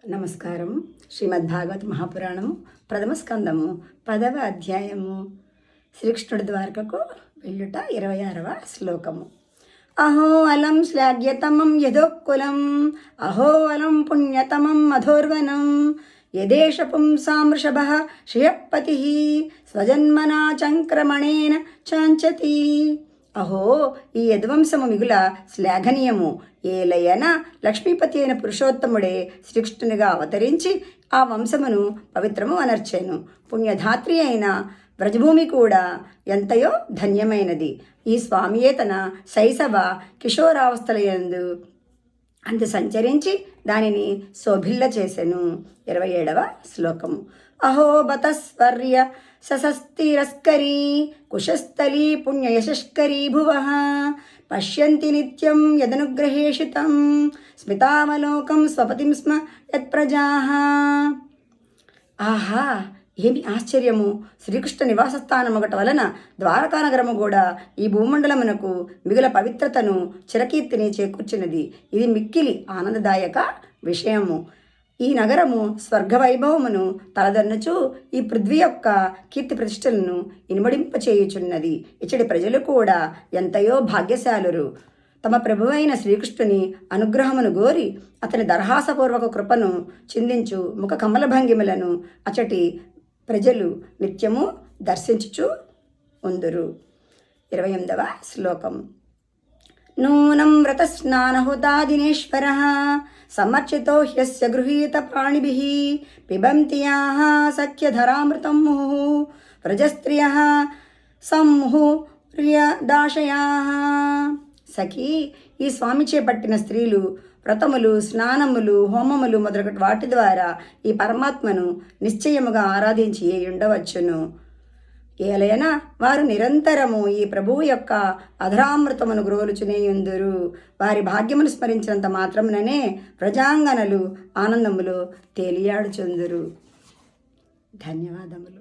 నమస్కారం. శ్రీమద్భాగవత మహాపురాణము ప్రథమ స్కందము 10వ అధ్యాయము శ్రీకృష్ణుడి ద్వారకకు వెళ్ళుట 26వ శ్లోకము. అహో అలం శ్లాఘ్యతమం యథోక్కులం అహో అలం పుణ్యతమం మధోర్వనం యదేష పుంసామృషభః శ్రియపతిః స్వజన్మనా చంక్రమణేన చాంచతి. అహో, ఈ యదువంశము మిగుల శ్లాఘనీయము. ఏలయన లక్ష్మీపతి అయిన పురుషోత్తముడే శ్రీకృష్ణునిగా అవతరించి ఆ వంశమును పవిత్రము అనర్చెను. పుణ్యధాత్రి అయిన వ్రజభూమి కూడా ఎంతయో ధన్యమైనది. ఈ స్వామియే తన శైశవ కిషోరావస్థలయందు అంత సంచరించి దానిని శోభిల్ల చేసెను. 27వ శ్లోకము. అహో బతస్వర్య ససస్తిరస్కరీ కుశస్థలీ పుణ్యయశస్కరీ భువః పశ్యంతి నిత్యం యదనుగ్రహేషు తం స్మితావలోకం స్వపతిం స్మ యత్ప్రజాః. ఆహా, ఏమి ఆశ్చర్యము! శ్రీకృష్ణ నివాసస్థానమొకట వలన ద్వారకానగరము కూడా ఈ భూమండలమునకు మిగుల పవిత్రతను చిరకీర్తిని చేకూర్చినది. ఇది మిక్కిలి ఆనందదాయక విషయము. ఈ నగరము స్వర్గవైభవమును తలదన్నుచు ఈ పృథ్వీ యొక్క కీర్తి ప్రతిష్టలను ఇనుమడింపచేయుచున్నది. ఇచ్చడి ప్రజలు కూడా ఎంతయో భాగ్యశాలురు. తమ ప్రభువైన శ్రీకృష్ణుని అనుగ్రహమును గోరి అతని దర్హాసపూర్వక కృపను చిందించు ముఖ కమల భంగిమలను అచటి ప్రజలు నిత్యము దర్శించుచు ఉందురు. 28వ శ్లోకం. నూనం వ్రతస్నానహుతా దినేశ్వరః సమర్చితో హ్యస్య గృహీత ప్రాణిభిః పిబంతి యాః సఖ్యధరామృతం ముహుః వ్రజస్త్రియః సంముహుర్యదాశయాః. సఖీ, ఈ స్వామి చేపట్టిన స్త్రీలు వ్రతములు, స్నానములు, హోమములు మొదలగు వాటి ద్వారా ఈ పరమాత్మను నిశ్చయముగా ఆరాధించి ఉండవచ్చును. ఏలైనా వారు నిరంతరము ఈ ప్రభువు యొక్క అధరామృతమును గ్రోలుచునేయుందురు. వారి భాగ్యమును స్మరించినంత మాత్రముననే ప్రజాంగనలు ఆనందములు తేలియాడుచుందురు. ధన్యవాదములు.